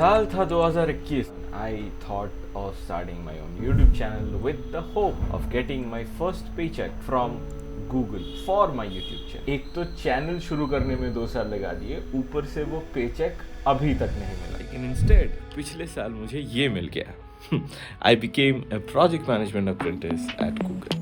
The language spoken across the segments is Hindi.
साल था 2021. I thought of starting my own YouTube channel with the hope of getting my first paycheck from Google for my YouTube channel. एक तो चैनल शुरू करने में 2 साल लगा दिए, ऊपर से वो पेचेक अभी तक नहीं मिला. लेकिन इंस्टेड पिछले साल मुझे ये मिल गया. I became a project management apprentice at Google.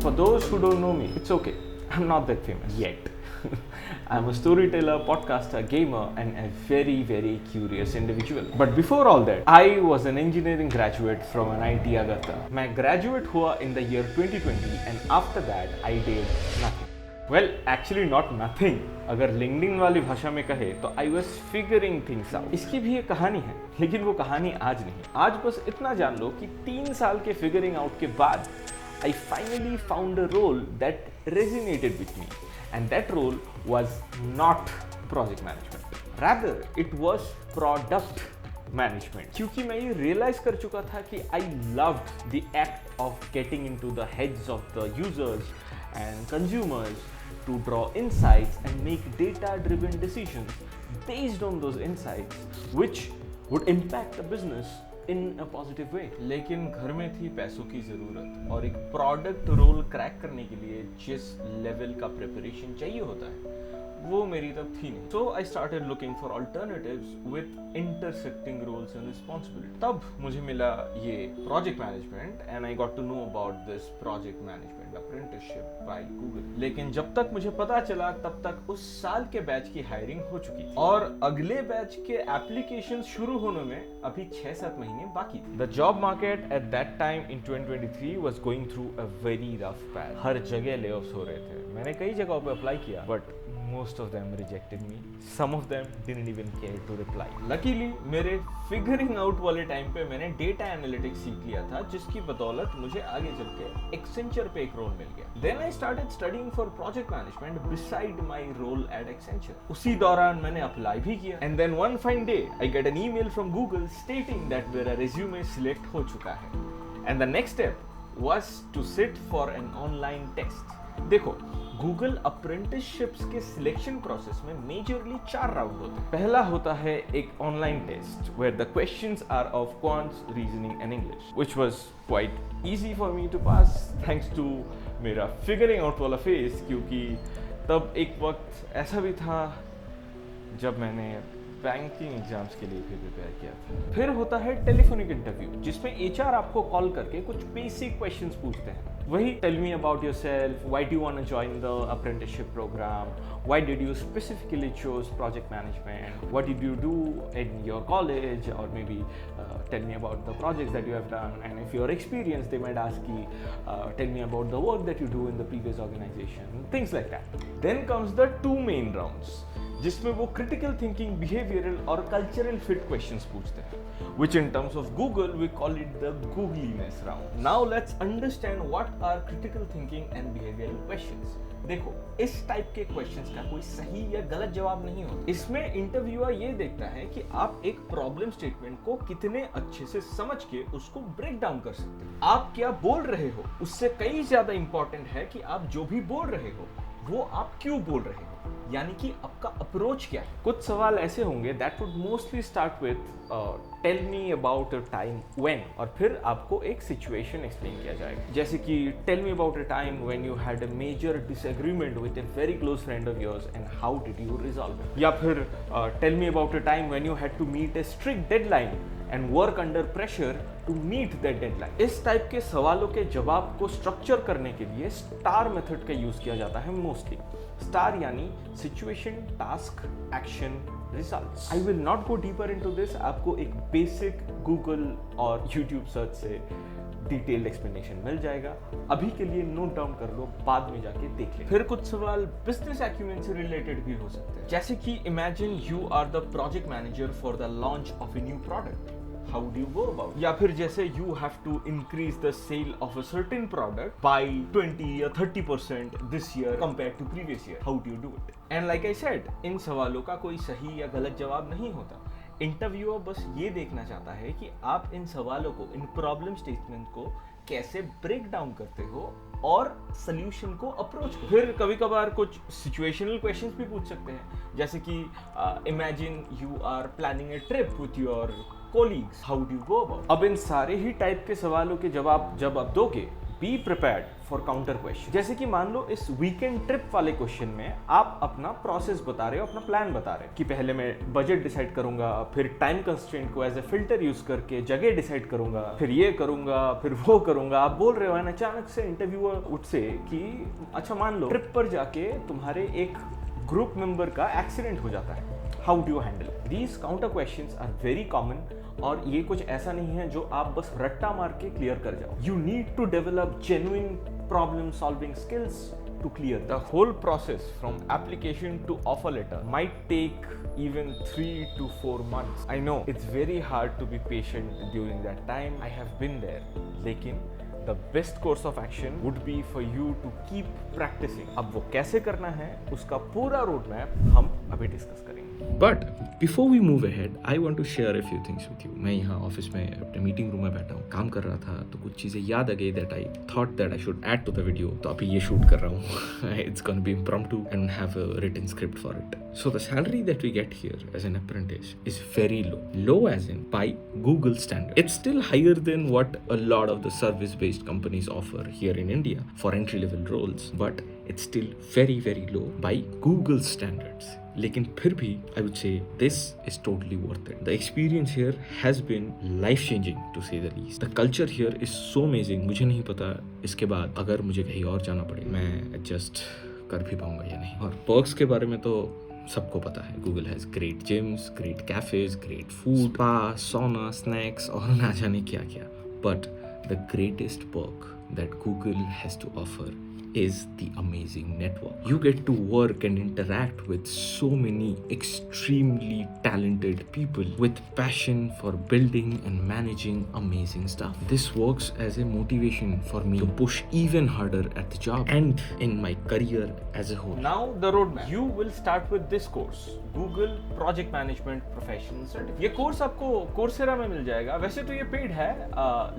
For those who don't know me, it's okay. I'm not that famous yet. I'm a storyteller, podcaster, gamer, and a very, very curious individual. But before all that, I was an engineering graduate from an IIT Agartha. मैं graduate हुआ in the year 2020, and after that, I did nothing. Well, actually not nothing. अगर LinkedIn वाली भाषा में कहे तो I was figuring things out. इसकी भी एक कहानी है, लेकिन वो कहानी आज नहीं. आज बस इतना जान लो कि 3 साल के figuring out के बाद I finally found a role that resonated with me, and that role was not project management. Rather, it was product management. क्योंकि मैं ये realize कर चुका था कि I loved the act of getting into the heads of the users and consumers to draw insights and make data-driven decisions based on those insights, which would impact the business in a positive way. लेकिन घर में थी पैसों की ज़रूरत, और एक प्रोडक्ट रोल क्रैक करने के लिए जिस लेवल का प्रिपरेशन चाहिए होता है वो मेरी तब थी नहीं. So I started looking for alternatives with intersecting roles and responsibilities. तब मुझे मिला ये project management and I got to know about this project management apprenticeship by Google. लेकिन जब तक मुझे पता चला तब तक उस साल के बैच की हायरिंग हो चुकी थी और अगले बैच के एप्लीकेशन शुरू होने में अभी 6-7 महीने बाकी थे. The job market at that time in 2023 was going through a very rough patch. हर जगह layoffs हो रहे थे. मैंने कई जगहों पे अप्लाई किया, but most of them rejected me. Some of them didn't even care to reply. Luckily, मेरे figuring out वाले टाइम पे मैंने data analytics सीख लिया था, जिसकी बदौलत मुझे आगे चल के Accenture पे एक रोल मिल गया. Then I started studying for project management beside my role at Accenture. उसी दौरान मैंने अप्लाई भी किया. And then one fine day, I get an email from Google stating that मेरा resume select हो चुका है. And the next step was to sit for an online test. देखो, गूगल अप्रेंटिसशिप्स के सिलेक्शन प्रोसेस में मेजरली 4 राउंड होते हैं. पहला होता है एक online test where the questions are of quants, reasoning and English, which was quite easy for me to pass thanks to मेरा फिगरिंग आउट वाला फेज, क्योंकि तब एक वक्त ऐसा भी था जब मैंने बैंकिंग एग्जाम्स के लिए भी प्रिपेयर किया था. फिर होता है टेलीफोनिक इंटरव्यू, जिसमें एचआर आपको कॉल करके कुछ बेसिक क्वेश्चंस पूछते हैं. वही tell me about yourself, why do you want to join the apprenticeship program, why did you specifically choose project management, what did you do in your college, और maybe tell me about the projects that you have done, and if you are experience they might ask की tell me about the work that you do in the previous organisation, things like that. Then comes the 2 main rounds, जिसमें वो क्रिटिकल थिंकिंग, बिहेवियरल और कल्चरल फिट क्वेश्चंस पूछते हैं, which in terms of Google we call it the Googliness round. Now let's understand what are critical thinking and behavioral questions. देखो, इस टाइप के क्वेश्चंस का कोई सही या गलत जवाब नहीं होता. इसमें इंटरव्यूअर ये देखता है कि आप एक प्रॉब्लम स्टेटमेंट को कितने अच्छे से समझ के उसको ब्रेक डाउन कर सकते हैं. आप क्या बोल रहे हो उससे कई ज्यादा इंपॉर्टेंट है कि आप जो भी बोल रहे हो वो आप क्यों बोल रहे हो, यानी कि आपका अप्रोच क्या है. कुछ सवाल ऐसे होंगे that would mostly start with tell me about a time when, और फिर आपको एक सिचुएशन एक्सप्लेन किया जाएगा, जैसे कि tell me about a time when you had a major disagreement with a very close friend of yours and how did you resolve it. या फिर tell me about a time when you had to meet a strict deadline and work under pressure to meet that deadline. इस टाइप के सवालों के जवाब को स्ट्रक्चर करने के लिए स्टार मेथड का यूज किया जाता है मोस्टली. स्टार यानी situation, task, action, results. I will not go deeper into this. आपको एक बेसिक गूगल और यूट्यूब सर्च से डिटेल्ड एक्सप्लेनेशन मिल जाएगा. अभी के लिए नोट डाउन कर लो, बाद में जाके देख ले. फिर कुछ सवाल बिजनेस एक्यूमेन से रिलेटेड भी हो सकते हैं, जैसे कि imagine you are the project manager for the launch of a new product. How do you go about it? या फिर जैसे you have to increase the sale of a certain product by 20 or 30% this year compared to previous year. How do you do it? And like I said, इन सवालों का कोई सही या गलत जवाब नहीं होता. इंटरव्यूअर बस ये देखना चाहता है कि आप इन सवालों को, इन प्रॉब्लम स्टेटमेंट को कैसे ब्रेक डाउन करते हो और सोल्यूशन को अप्रोच करो। फिर कभी कभार कुछ सिचुएशनल क्वेश्चंस भी पूछ सकते हैं, जैसे कि imagine you are planning a trip with your colleagues, how do you go about. अब इन सारे ही टाइप के सवालों के जवाब जब आप दोगे, be prepared for counter question. जैसे कि मान लो इस वीकेंड ट्रिप वाले क्वेश्चन में आप अपना प्रोसेस बता रहे हो, अपना प्लान बता रहे हो कि पहले मैं बजट डिसाइड करूंगा, फिर टाइम कंस्ट्रेंट को एज ए फिल्टर यूज करके जगह डिसाइड करूंगा, फिर ये करूंगा, फिर वो करूंगा। आप बोल रहे हो एंड अचानक से इंटरव्यूअर उठ से कि अच्छा मान लो ट्रिप पर जाके तुम्हारे एक ग्रुप मेंबर का एक्सीडेंट हो जाता है, how do you handle. These counter questions are very common और ये कुछ ऐसा नहीं है जो आप बस रट्टा मार के क्लियर कर जाओ। You need to develop genuine problem solving skills to clear the whole process from application to offer letter might take even 3 to 4 months. I know it's very hard to be patient during that time. I have been there. लेकिन the best course of action would be for you to keep practicing. अब वो कैसे करना है उसका पूरा रोड मैप हम अभी डिस्कस करेंगे। But before we move ahead, I want to share a few things with you. मैं यहाँ ऑफिस में अपने मीटिंग रूम में बैठा हूँ, काम कर रहा था तो कुछ चीज़ें याद आ गई that I thought that I should add to the video. तो अभी ये शूट कर रहा हूँ। It's gonna be impromptu and have a written script for it. So the salary that we get here as an apprentice is very low. Low as in by Google standard. It's still higher than what a lot of the service-based companies offer here in India for entry-level roles, but it's still very, very low by Google standards. लेकिन फिर भी I would say this is totally worth it. The experience here has been life-changing to say the least. The culture here is so amazing. मुझे नहीं पता इसके बाद अगर मुझे कहीं और जाना पड़े मैं adjust कर भी पाऊंगा या नहीं। और perks के बारे में तो सबको पता है। Google has great gyms, great cafes, great food, spa, sauna, snacks और ना जाने क्या क्या। But the greatest perk that Google has to offer is the amazing network. You get to work and interact with so many extremely talented people with passion for building and managing amazing stuff. This works as a motivation for me to push even harder at the job and in my career as a whole. Now the roadmap. You will start with this course, Google Project Management Professional Certificate. ये कोर्स आपको Coursera में मिल जाएगा। वैसे तो ये पेड है,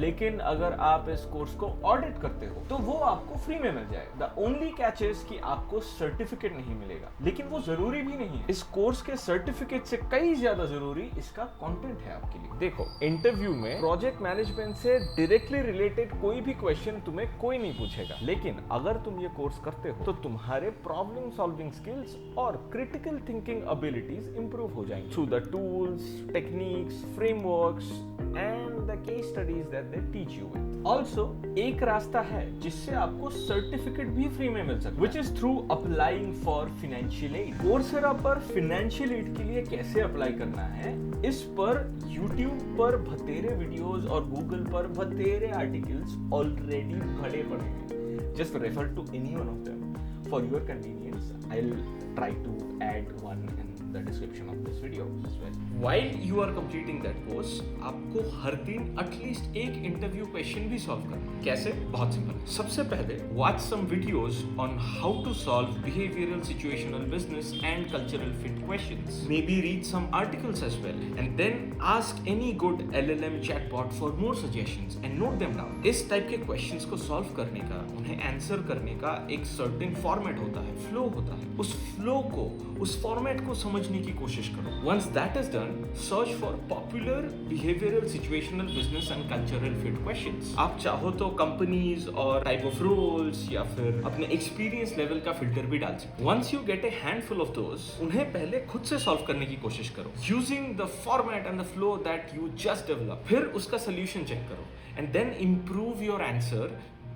लेकिन अगर आप इस कोर्स को ऑडिट करते हो तो वो आपको फ्री में मिल जाएगा। The only catch is कि आपको सर्टिफिकेट नहीं मिलेगा, लेकिन वो जरूरी भी नहीं है। इस कोर्स के सर्टिफिकेट से कई ज्यादा जरूरी इसका कंटेंट है आपके लिए। देखो, इंटरव्यू में प्रोजेक्ट मैनेजमेंट से डायरेक्टली रिलेटेड कोई भी क्वेश्चन तुम्हें कोई नहीं पूछेगा, लेकिन अगर तुम ये कोर्स करते हो तो तुम्हारे प्रॉब्लम सॉल्विंग स्किल्स और क्रिटिकल थिंकिंग एबिलिटीज इंप्रूव हो जाएंगी through the tools, techniques, frameworks and the case studies that they teach you with. Also एक रास्ता है जिससे आपको सर्टिफिकेट भी फ्री में मिल सकता है, which is through applying for financial aid. Coursera पर फाइनेंशियल एड के लिए कैसे अप्लाई करना है, इस पर YouTube पर बतेरे वीडियोस और Google पर बतेरे आर्टिकल्स ऑलरेडी भरे पड़े हैं। Just refer to any one of them for your convenience. I will try to add one in the description of this video as well. While you are completing that course, आपको हर दिन एटलीस्ट एक इंटरव्यू क्वेश्चन भी सॉल्व करना है। कैसे? बहुत सिंपल है। सबसे पहले watch some videos on how to solve behavioral, situational, business and cultural fit questions. Maybe read some articles as well, and then ask any good LLM chatbot for more suggestions and note them down. इस टाइप के क्वेश्चंस को सॉल्व करने का, उन्हें आंसर करने का एक सर्टेन फॉर्मेट होता है, फ्लो होता है। उस फ्लो को, उस फॉर्मेट को समझने की कोशिश करो। Once that is done, search for popular behavioral, situational, business and cultural fit questions. आप चाहो तो कंपनीज और टाइप ऑफ रोल्स या फिर अपने एक्सपीरियंस लेवल का फिल्टर भी डाल सकते। Once you get a handful of those, उन्हें पहले खुद से सॉल्व करने की कोशिश करो using the format and the flow that you just developed. फिर उसका सोल्यूशन चेक करो and then improve your answer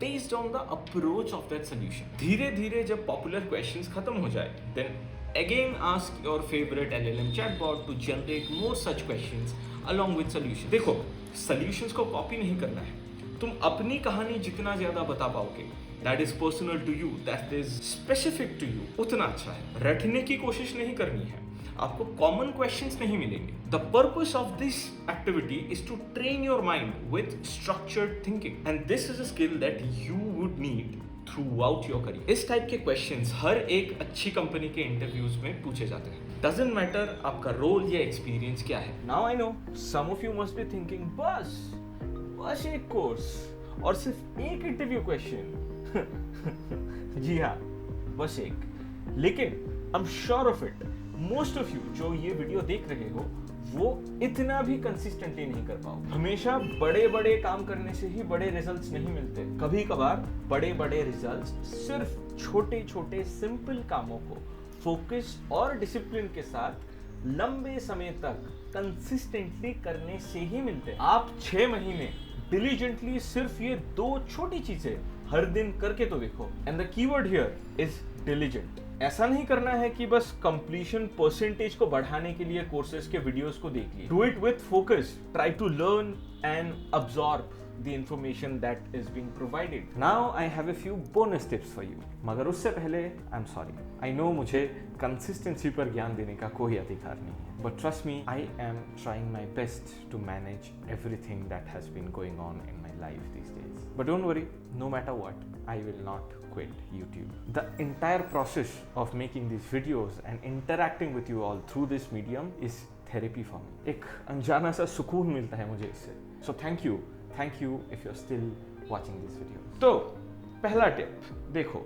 based on the approach of that solution. धीरे धीरे जब पॉपुलर क्वेश्चंस खत्म हो जाए, then again ask your favorite LLM chatbot to generate more such questions along with solutions. देखो, solutions को कॉपी नहीं करना है, तुम अपनी कहानी जितना ज्यादा बता पाओगे, that is personal to you, that is specific to you, उतना अच्छा है। रटने की कोशिश नहीं करनी है, आपको कॉमन क्वेश्चंस नहीं मिलेंगे। The purpose of this activity is to train your mind with structured thinking and this is a skill that you would need throughout your career. इस टाइप के क्वेश्चंस हर एक अच्छी कंपनी के इंटरव्यूज में पूछे जाते हैं। डजंट मैटर आपका रोल या एक्सपीरियंस क्या है। Now I know some of you must be thinking बस एक कोर्स और सिर्फ एक इंटरव्यू क्वेश्चन जी हाँ, बस एक। लेकिन I am sure of it, most of you जो ये वीडियो देख रहे हो वो इतना भी कंसिस्टेंटली नहीं कर पाओ। हमेशा बड़े बड़े काम करने से ही बड़े रिजल्ट्स नहीं मिलते। कभी कभार बड़े बड़े रिजल्ट्स सिर्फ छोटे छोटे सिंपल कामों को फोकस और डिसिप्लिन के साथ लंबे समय तक कंसिस्टेंटली करने से ही मिलते हैं। आप 6 महीने डिलीजेंटली सिर्फ ये 2 छोटी चीजें हर दिन करके तो देखो। And the keyword here is diligent. ऐसा नहीं करना है कि बस कंप्लीशन परसेंटेज को बढ़ाने के लिए कोर्सेज के वीडियोस को देख लिए। Do it with focus, try to learn and absorb the information that is being provided. Now I have a few bonus tips for you. मगर उससे पहले I'm sorry. I know मुझे consistency पर ज्ञान देने का कोई अधिकार नहीं है. But trust me, I am trying my best to manage everything that has been going on in my life these days. But don't worry, no matter what, I will not quit YouTube. The entire process of making these videos and interacting with you all through this medium is therapy for me. एक अनजाना सा सुकून मिलता है मुझे इससे. So thank you if you're still watching this video. तो पहला टिप देखो,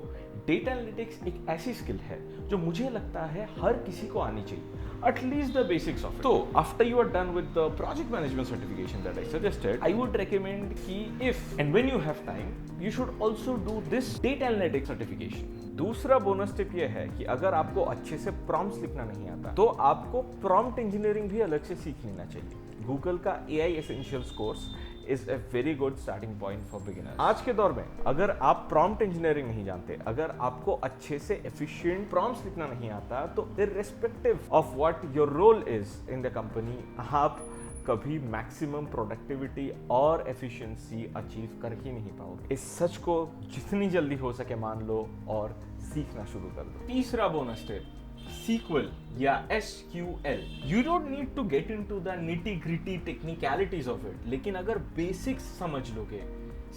डेटा एनालिटिक्स एक ऐसी स्किल है जो मुझे लगता है हर किसी को आनी चाहिए, at least the basics of it. तो after you are done with the project management certification that I suggested, I would recommend कि if and when you have time you should also do this data analytics certification. दूसरा बोनस टिप ये है कि अगर आपको अच्छे से प्रॉम्प्ट्स लिखना नहीं आता तो आपको प्रॉम्प्ट इंजीनियरिंग भी अलग से सीख लेना चाहिए. गूगल का AI essentials course is a very good starting point for beginners. आज के दौर में अगर आप प्रॉम्प्ट इंजीनियरिंग नहीं जानते, अगर आपको अच्छे से एफिशिएंट प्रॉम्प्ट्स लिखना नहीं आता, तो irrespective of what your role is in the company, आप कभी मैक्सिमम प्रोडक्टिविटी और एफिशिएंसी अचीव कर ही नहीं पाओगे. इस सच को जितनी जल्दी हो सके मान लो और सीखना शुरू कर दो. तीसरा बोनस टिप, SQL या SQL. You don't need to get into the nitty-gritty technicalities of it, लेकिन अगर बेसिक्स समझ लोगे,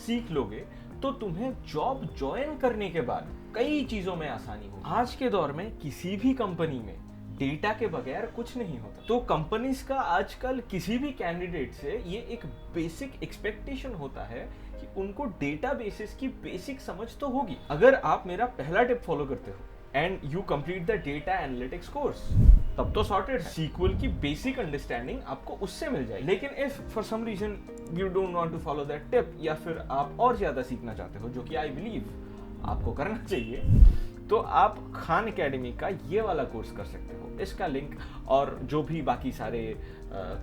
सीख लोगे, तो तुम्हें जॉब ज्वाइन करने के बाद कई चीजों में आसानी होगी. आज के दौर में किसी भी कंपनी में डेटा के बगैर कुछ नहीं होता. तो कंपनीज का आजकल किसी भी कैंडिडेट से ये एक बेसिक एक्सपेक्टेशन होता है कि उनको डेटा बेसिस की बेसिक समझ तो होगी. अगर आप मेरा पहला टिप फॉलो करते हो and you complete the data analytics course, तब तो sorted है. SQL की basic understanding आपको उससे मिल जाएगी. लेकिन if for some reason you don't want to follow that tip, या फिर आप और ज्यादा सीखना चाहते हो, जो कि I believe आपको करना चाहिए, तो आप खान एकेडमी का ये वाला कोर्स कर सकते हो. इसका लिंक और जो भी बाकी सारे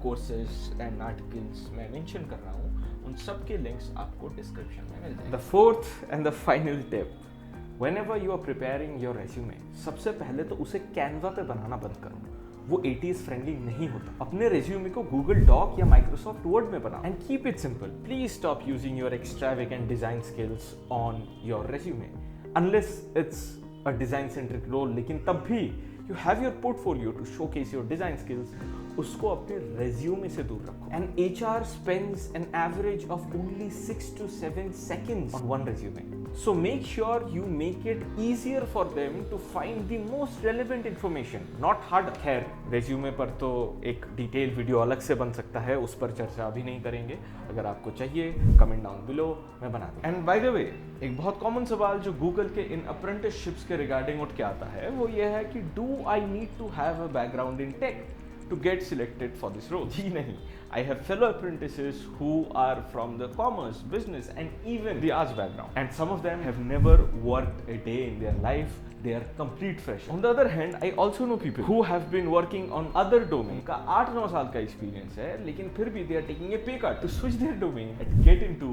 कोर्सेज एंड आर्टिकल्स मैं मेंशन कर रहा हूँ, उन सब के लिंक्स आपको डिस्क्रिप्शन में मिल जाएंगे. The fourth and the final tip, whenever you are preparing your resume, सबसे पहले तो उसे कैनवा पे बनाना बंद करो. वो 80s फ्रेंडली नहीं होता. अपने रेज्यूमे को गूगल डॉक या माइक्रोसॉफ्ट वर्ड में बनाओ and keep it simple. Please stop using your extravagant design skills on your resume unless it's a design centric role. लेकिन तब भी you have your portfolio to showcase your design skills, उसको अपने रेज्यूमे से दूर रखो. And HR spends an average of only 6 to 7 seconds on one resume. So make sure you make it easier for them to find the most relevant information, not hard. खैर रेज्यूमे पर तो एक डिटेल वीडियो अलग से बन सकता है, उस पर चर्चा अभी नहीं करेंगे. अगर आपको चाहिए कमेंट डाउन बिलो, मैं बना दूँ. एंड बाय द वे, एक बहुत कॉमन सवाल जो गूगल के इन अप्रेंटिसशिप्स के रिगार्डिंग उठ के आता है वो ये है कि do I need to have a background in tech to get selected for this role? जी नहीं. I have fellow apprentices who are from the commerce, business and even the arts background, and some of them have never worked a day in their life. They are complete fresh. On the other hand, I also know people who have been working on other domain. का 8-9 साल का experience है, लेकिन फिर भी they are taking a pay cut to switch their domain and get into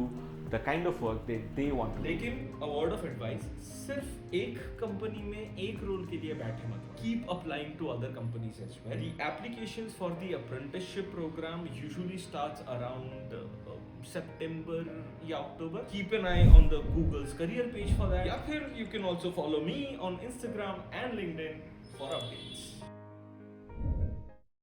the kind of work that they want to. लेकिन a word of advice, सिर्फ एक कंपनी में एक रोल के लिए बैठे मत. Keep applying to other companies as well. The applications for the apprenticeship program usually starts around September या October. Keep an eye on the Google's career page for that. या फिर you can also follow me on Instagram and LinkedIn for updates.